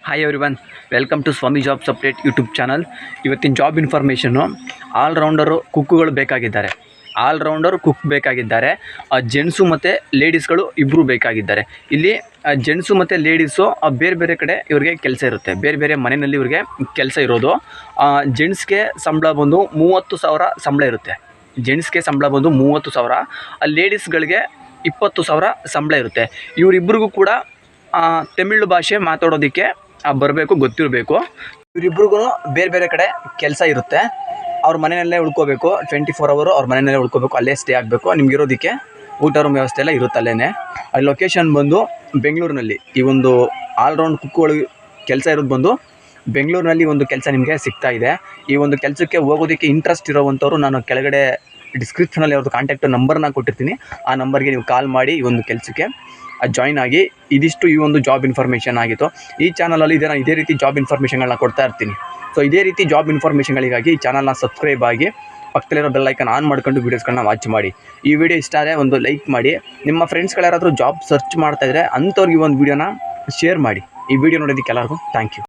Hi everyone, welcome to Swami jobs update YouTube channel. ಇವತ್ತಿನ job ಇನ್ಫಾರ್ಮೇಷನ್ನು allrounder ಕುಕ್ಕುಗಳು ಬೇಕಾಗಿದ್ದಾರೆ. ಕುಕ್ ಬೇಕಾಗಿದ್ದಾರೆ. ಜೆಂಟ್ಸು ಮತ್ತು ಲೇಡೀಸ್ಗಳು ಇಬ್ಬರು ಬೇಕಾಗಿದ್ದಾರೆ. ಇಲ್ಲಿ ಜೆಂಟ್ಸು ಮತ್ತು ಲೇಡೀಸು ಬೇರೆ ಬೇರೆ ಕಡೆ ಇವ್ರಿಗೆ ಕೆಲಸ ಇರುತ್ತೆ. ಬೇರೆ ಬೇರೆ ಮನೆಯಲ್ಲಿ ಇವ್ರಿಗೆ ಕೆಲಸ ಇರೋದು. ಜೆಂಟ್ಸ್ಗೆ ಸಂಬಳ ಬಂದು 30,000 ಸಂಬಳ ಇರುತ್ತೆ. ಜೆಂಟ್ಸ್ಗೆ ಸಂಬಳ ಬಂದು 30,000, ಲೇಡೀಸ್ಗಳಿಗೆ 20,000 ಸಂಬಳ ಇರುತ್ತೆ. ಇವರಿಬ್ಬರಿಗೂ ಕೂಡ ತಮಿಳು ಭಾಷೆ ಮಾತಾಡೋದಕ್ಕೆ ಬರಬೇಕು, ಗೊತ್ತಿರಬೇಕು. ಇವರಿಬ್ರಿಗೂ ಬೇರೆ ಬೇರೆ ಕಡೆ ಕೆಲಸ ಇರುತ್ತೆ. ಅವ್ರ ಮನೆಯಲ್ಲೇ ಉಳ್ಕೋಬೇಕು. 24 hour ಅವ್ರ ಮನೆಯಲ್ಲೇ ಉಳ್ಕೋಬೇಕು, ಅಲ್ಲೇ ಸ್ಟೇ ಆಗಬೇಕು. ನಿಮ್ಗೆ ಇರೋದಕ್ಕೆ ಊಟ ರೂಮ್ ವ್ಯವಸ್ಥೆ ಎಲ್ಲ ಇರುತ್ತೆ ಅಲ್ಲೇ. ಅಲ್ಲಿ ಲೊಕೇಶನ್ ಬಂದು ಬೆಂಗಳೂರಿನಲ್ಲಿ. ಈ ಒಂದು ಆಲ್ರೌಂಡ್ ಕುಕ್ಕುಗಳು ಕೆಲಸ ಇರೋದು ಬಂದು ಬೆಂಗಳೂರಿನಲ್ಲಿ ಒಂದು ಕೆಲಸ ನಿಮಗೆ ಸಿಗ್ತಾ ಇದೆ. ಈ ಒಂದು ಕೆಲಸಕ್ಕೆ ಹೋಗೋದಕ್ಕೆ ಇಂಟ್ರೆಸ್ಟ್ ಇರೋವಂಥವ್ರು ನಾನು ಕೆಳಗಡೆ ಡಿಸ್ಕ್ರಿಪ್ಷನಲ್ಲಿ ಅವ್ರದ್ದು ಕಾಂಟ್ಯಾಕ್ಟ್ ನಂಬರ್ನ ಕೊಟ್ಟಿರ್ತೀನಿ. ಆ ನಂಬರ್ಗೆ ನೀವು ಕಾಲ್ ಮಾಡಿ ಈ ಒಂದು ಕೆಲಸಕ್ಕೆ ಜಾಯ್ನ್ ಆಗಿ. ಇದಿಷ್ಟು ಈ ಒಂದು ಜಾಬ್ ಇನ್ಫಾರ್ಮೇಷನ್ ಆಗಿತ್ತು. ಈ ಚಾನಲಲ್ಲಿ ಇದೇ ರೀತಿ ಜಾಬ್ ಇನ್ಫಾರ್ಮೇಷನ್ಗಳನ್ನ ಕೊಡ್ತಾ ಇರ್ತೀನಿ. ಸೊ ಇದೇ ರೀತಿ ಜಾಬ್ ಇನ್ಫಾರ್ಮೇಷನ್ಗಳಿಗಾಗಿ ಈ ಚಾನಲ್ನ ಸಬ್ಸ್ಕ್ರೈಬ್ ಆಗಿ ಪಕ್ಕದಲ್ಲಿರೋ ಬೆಲ್ ಐಕನ್ ಆನ್ ಮಾಡ್ಕೊಂಡು ವೀಡಿಯೋಸ್ಗಳನ್ನ ವಾಚ್ ಮಾಡಿ. ಈ ವಿಡಿಯೋ ಇಷ್ಟ ಆದರೆ ಒಂದು ಲೈಕ್ ಮಾಡಿ. ನಿಮ್ಮ ಫ್ರೆಂಡ್ಸ್ಗಳು ಯಾರಾದರೂ ಜಾಬ್ ಸರ್ಚ್ ಮಾಡ್ತಾಯಿದ್ರೆ ಅಂಥವ್ರಿಗೆ ಈ ಒಂದು ವೀಡಿಯೋನ ಶೇರ್ ಮಾಡಿ. ಈ ವಿಡಿಯೋ ನೋಡೋದಕ್ಕೆ ಎಲ್ಲರಿಗೂ ಥ್ಯಾಂಕ್ ಯು.